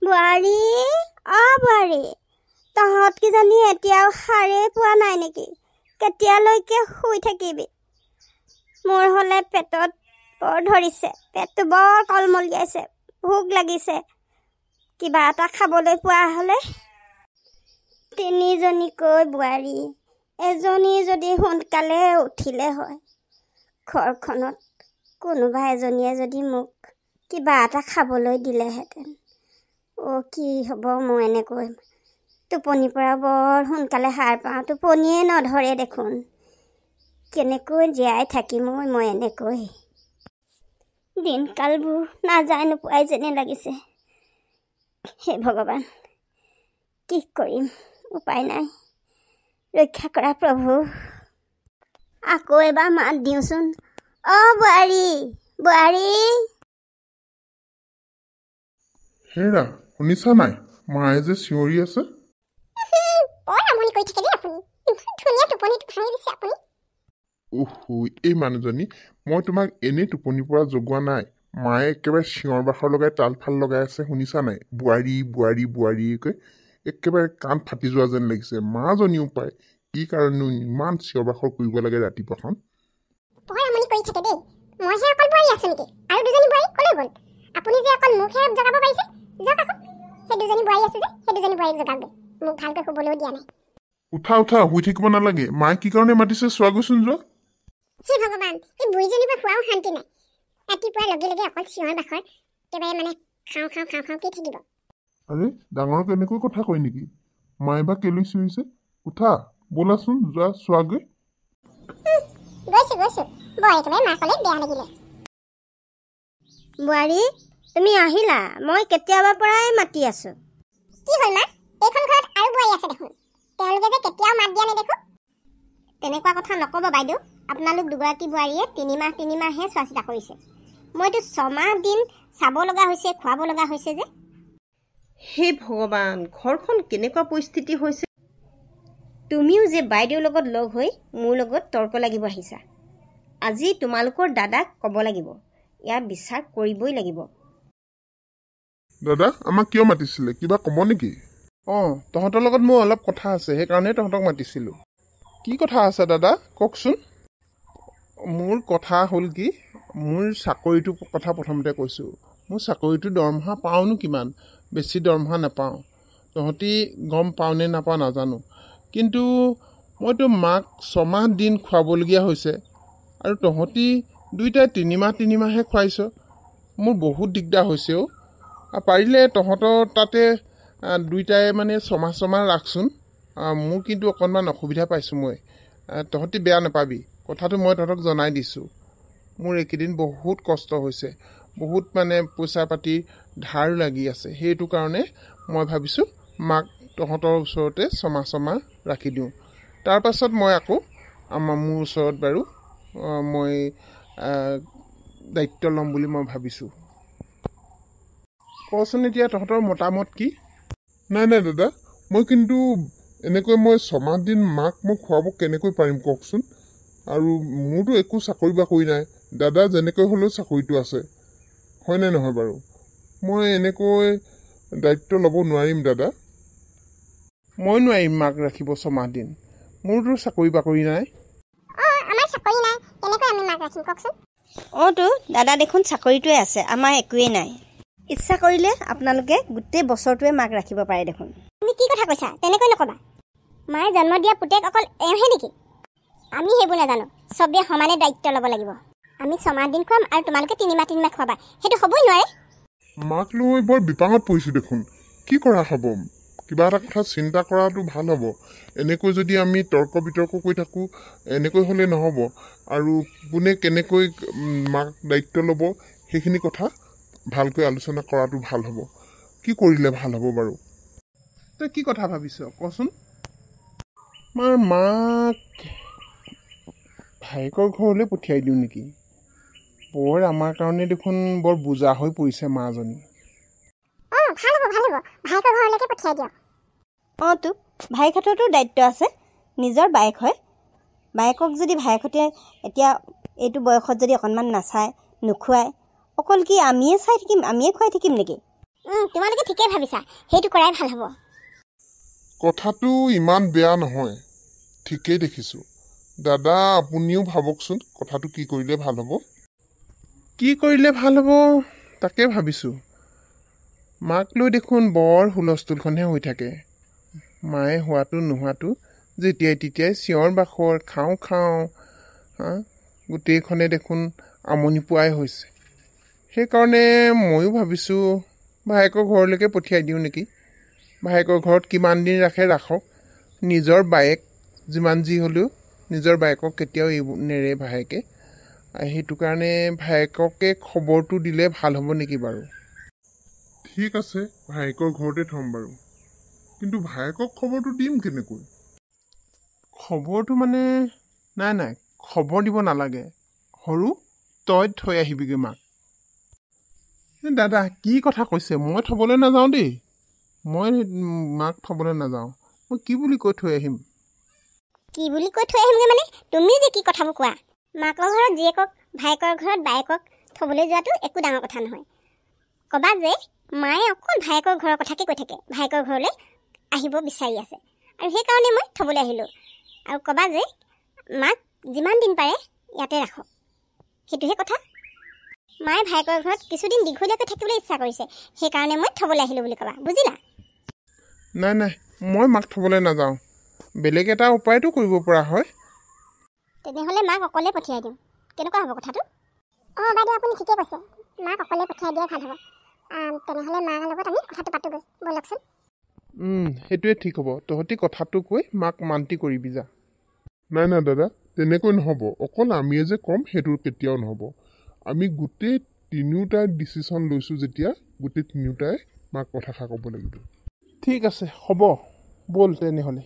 বোৱাৰী বোৱাৰী তহঁত কিজানি এতিয়াও সাৰে পোৱা নাই নেকি? কেতিয়ালৈকে শুই থাকিবি? মোৰ হ'লে পেটত বৰ ধৰিছে, পেটটো বৰ কলমলিয়াইছে, ভোক লাগিছে। কিবা এটা খাবলৈ পোৱা হ'লে। তিনিজনীকৈ বোৱাৰী, এজনী যদি সোনকালে উঠিলে হয়, ঘৰখনত কোনোবা এজনীয়ে যদি মোক কিবা এটা খাবলৈ দিলেহেঁতেন। কি হ'ব মোৰ এনেকৈ? টোপনিৰ পৰা বৰ সোনকালে সাৰ পাওঁ, টোপনিয়ে নধৰে দেখোন। কেনেকৈ জীয়াই থাকিম মই এনেকৈ? দিনকালবোৰ নাযায় নোপোৱাই যেনে লাগিছে। হে ভগৱান, কি কৰিম? উপায় নাই, ৰক্ষা কৰা প্ৰভু। আকৌ এবাৰ মাত দিওঁচোন। বোৱাৰী, বোৱাৰী। হেৰা, শুনিছা নাই? মায়ে যে চিঞৰি আছে। এই মানুহজনী, মই তোমাক এনেই টোপনিৰ পৰা জগোৱা নাই। মায়ে একেবাৰে চিঞৰ বাখৰ লগাই তাল ফাল লগাই আছে, শুনিছা নাই? বোৱাৰী বোৱাৰী বোৱাৰীকৈ একেবাৰে কাণ ফাটি যোৱা যেন লাগিছে। মাজনীও পায়, কি কাৰণেনো ইমান চিঞৰ বাখৰ কৰিব লাগে ৰাতিপুৱাখন? উঠা উঠা, শুই থাকিব নালাগে। মায়ে কি কাৰণে মাতিছে চোৱাগৈচোন, যোৱা। হে ভগৱান, এই বুঢ়ীজনীৰ পৰা খোৱাও শান্তি নাই। ৰাতিপুৱাৰ লগে লগে অকল চিঞৰ বাখৰ, একেবাৰে মানে খাওঁ খাওঁ খাওঁ খাওঁ কে থাকিব। আৰে, ডাঙৰক এনেকৈ কথা কয় নেকি? মায়ে বা কেলৈ চিঞৰিছে? উঠা, ব'লাচোন যোৱা চোৱাগৈ। গৈছো বৰ একেবাৰে মাকলে বেয়া লাগিলে। বোৱাৰী, তুমি আহিলা? মই কেতিয়াবাৰ পৰাই মাতি আছো। কি হ'ল মা? এইখন ঘৰত আৰু বোৱাৰী আছে দেখোন। তেওঁলোকে যে কেতিয়াও মাত দিয়া নেদেখো। তেনেকুৱা কথা নক'ব বাইদেউ। আপোনালোক দুগৰাকী বোৱাৰীয়ে তিনিমাহহে চোৱা চিতা কৰিছে। মইতো 6 মাহ দিন চাব লগা হৈছে, খুৱাব লগা হৈছে যে। হে ভগৱান, ঘৰখন কেনেকুৱা পৰিস্থিতি হৈছে? তুমিও যে বাইদেউৰ লগত লগ হৈ মোৰ লগত তৰ্ক লাগিব আহিছা। আজি তোমালোকৰ দাদাক ক'ব লাগিব, ইয়াৰ বিচাৰ কৰিবই লাগিব। দাদা, আমাক কিয় মাতিছিলে? কিবা ক'ব নেকি? তহঁতৰ লগত মোৰ অলপ কথা আছে, সেইকাৰণে তহঁতক মাতিছিলোঁ। কি কথা আছে দাদা, কওকচোন। মোৰ কথা হ'ল কি, মোৰ চাকৰিটোৰ কথা প্ৰথমতে কৈছোঁ। মোৰ চাকৰিটো দৰমহা পাওঁনো কিমান? বেছি দৰমহা নাপাওঁ। তহঁতি গম পাওঁ নে নাপাওঁ নাজানো, কিন্তু মইতো মাক 6 মাহ দিন খুৱাবলগীয়া হৈছে, আৰু তহঁতি দুইটাই তিনিমাহে খুৱাইছ। মোৰ বহুত দিগদাৰ হৈছে। পাৰিলে তহঁতৰ তাতে দুইটাই মানে 6 মাহ ৰাখচোন। মোৰ কিন্তু অকণমান অসুবিধা পাইছোঁ মই। তহঁতি বেয়া নাপাবি, কথাটো মই তহঁতক জনাই দিছোঁ। মোৰ এইকেইদিন বহুত কষ্ট হৈছে, বহুত মানে পইচা পাতি ধাৰ লাগি আছে। সেইটো কাৰণে মই ভাবিছোঁ মাক তহঁতৰ ওচৰতে 6 মাহ ৰাখি দিওঁ। তাৰপাছত মই আকৌ মোৰ ওচৰত বাৰু মই দায়িত্ব ল'ম বুলি মই ভাবিছোঁ। কচোন এতিয়া তহঁতৰ মতামত কি? নাই দাদা, মই কিন্তু এনেকৈ মই 6 মাহ দিন মাক মই খুৱাব কেনেকৈ পাৰিম কওকচোন? আৰু মোৰতো একো চাকৰি বাকৰি নাই। দাদা যেনেকৈ হ'লেও চাকৰিটো আছে, হয়নে নহয় বাৰু? মই এনেকৈ দায়িত্ব ল'ব নোৱাৰিম দাদা। মই নোৱাৰিম মাক ৰাখিব 6 মাহ দিন। মোৰতো চাকৰি বাকৰি নাই। আমাৰ চাকৰি নাই, কেনেকৈ আমি মাক ৰাখিম কওকচোন? দাদা দেখোন চাকৰিটোৱে আছে, আমাৰ একোৱেই নাই। ইচ্ছা কৰিলে আপোনালোকে গোটেই বছৰটোৱে মাক ৰাখিব পাৰে দেখোন। তুমি কি কথা কৈছা? তেনেকৈ নক'বা। মায়ে জন্ম দিয়া পুতেক অকল এওঁহে নেকি? আমি সেইবোৰ নাজানো। চবেই সমানে দায়িত্ব ল'ব লাগিব। আমি 6 মাহ দিন খুৱাম আৰু তোমালোকে 3 মাহ খুৱাবা, সেইটো হ'বই নোৱাৰে। মাক লৈ বৰ বিপাঙত পৰিছোঁ দেখোন। কি কৰা হ'ব? কিবা এটা কথা চিন্তা কৰাটো ভাল হ'ব। এনেকৈ যদি আমি তৰ্ক বিতৰ্ক কৰি থাকোঁ, এনেকৈ হ'লে নহ'ব। আৰু কোনে কেনেকৈ মাক দায়িত্ব ল'ব, সেইখিনি কথা ভালকৈ আলোচনা কৰাটো ভাল হ'ব। কি কৰিলে ভাল হ'ব বাৰু? তই কি কথা ভাবিছ কচোন? মাক ভায়েকৰ ঘৰলৈ পঠিয়াই দিওঁ নেকি? বৰ আমাৰ কাৰণে দেখোন বৰ বোজা হৈ পৰিছে মাজনী। ভাল হ'ব, ভায়েকৰ ঘৰলৈকে পঠিয়াই দিয়ক। ভায়েকহঁতৰতো দায়িত্ব আছে, নিজৰ বায়েক হয়। বায়েকক যদি ভায়েকহঁতে এতিয়া এইটো বয়সত যদি অকণমান নাচায়, নোখোৱায়, অকল কি আমিয়ে চাই থাকিম, আমিয়ে খুৱাই থাকিম নেকি? তোমালোকে ঠিকেই ভাবিছা, সেইটো কৰাই ভাল হ'ব। কথাটো ইমান বেয়া নহয়, ঠিকেই দেখিছোঁ। দাদা আপুনিও ভাবকচোন কথাটো কি কৰিলে ভাল হ'ব। কি কৰিলে ভাল হ'ব তাকে ভাবিছোঁ। মাক লৈ দেখোন বৰ হুলস্থুলখনহে হৈ থাকে। মায়ে হোৱাটো নোহোৱাটো যেতিয়াই তেতিয়াই চিঞৰ বাখৰ, খাওঁ খাওঁ, গোটেইখনে দেখোন আমনি পোৱাই হৈছে। সেইকাৰণে ময়ো ভাবিছোঁ ভায়েকৰ ঘৰলৈকে পঠিয়াই দিওঁ নেকি। ভায়েকৰ ঘৰত কিমান দিন ৰাখে ৰাখক, নিজৰ বায়েক যিমান যি হ'লেও নিজৰ বায়েকক কেতিয়াও নেৰে ভায়েকে। সেইটো কাৰণে ভায়েককে খবৰটো দিলে ভাল হ'ব নেকি বাৰু। ঠিক আছে, ভায়েকৰ ঘৰতে থ'ম বাৰু। কিন্তু ভায়েকক খবৰটো দিম কেনেকৈ? খবৰটো মানে নাই খবৰ দিব নালাগে। সৰু তই থৈ আহিবিগৈ মাক। দাদা কি কথা কৈছে? মই থ'বলৈ নাযাওঁ দেই। মই মাক থ'বলৈ নাযাওঁ। মই কি বুলি কৈ থৈ আহিম? কি বুলি কৈ থৈ আহিমগৈ মানে? তুমিও যে কি কথাবোৰ কোৱা। মাকৰ ঘৰত জীয়েকক, ভায়েকৰ ঘৰত বায়েকক থ'বলৈ যোৱাটো একো ডাঙৰ কথা নহয়। ক'বা যে মায়ে অকল ভায়েকৰ ঘৰৰ কথাকে কৈ থাকে, ভায়েকৰ ঘৰলৈ আহিব বিচাৰি আছে, আৰু সেইকাৰণে মই থ'বলৈ আহিলোঁ। আৰু ক'বা যে মাক যিমান দিন পাৰে ইয়াতে ৰাখক, সেইটোহে কথা। মায়ে ভায়েকৰ ঘৰত কিছুদিন দীঘলীয়াকৈ থাকিবলৈ ইচ্ছা কৰিছে, সেইকাৰণে মই থ'বলৈ আহিলোঁ বুলি ক'বা, বুজিলা? নাই মই মাক থ'বলৈ নাযাওঁ। বেলেগ এটা উপায়টো কৰিব পৰা হয়। তেনেহ'লে মাক অকলে পঠিয়াই দিওঁ, কেনেকুৱা হ'ব কথাটো? বাইদেউ আপুনি ঠিকে কৈছে, মাক অকলে পঠিয়াই দিয়াই ভাল হ'ব। তেনেহ'লে মাৰ লগত আমি কথাটো পাতোগৈ, ব'লকচোন। সেইটোৱে ঠিক হ'ব। তহঁতি কথাটো কৈ মাক মান্তি কৰিবি যা। নাই দাদা, তেনেকৈ নহ'ব। অকল আমিয়ে যে ক'ম সেইটো কেতিয়াও নহ'ব। আমি গোটেই তিনিওটাই ডিচিশ্যন লৈছোঁ যেতিয়া, গোটেই তিনিওটাই মাক কথাষাৰ ক'ব লাগিব। ঠিক আছে, হ'ব, ব'ল তেনেহ'লে।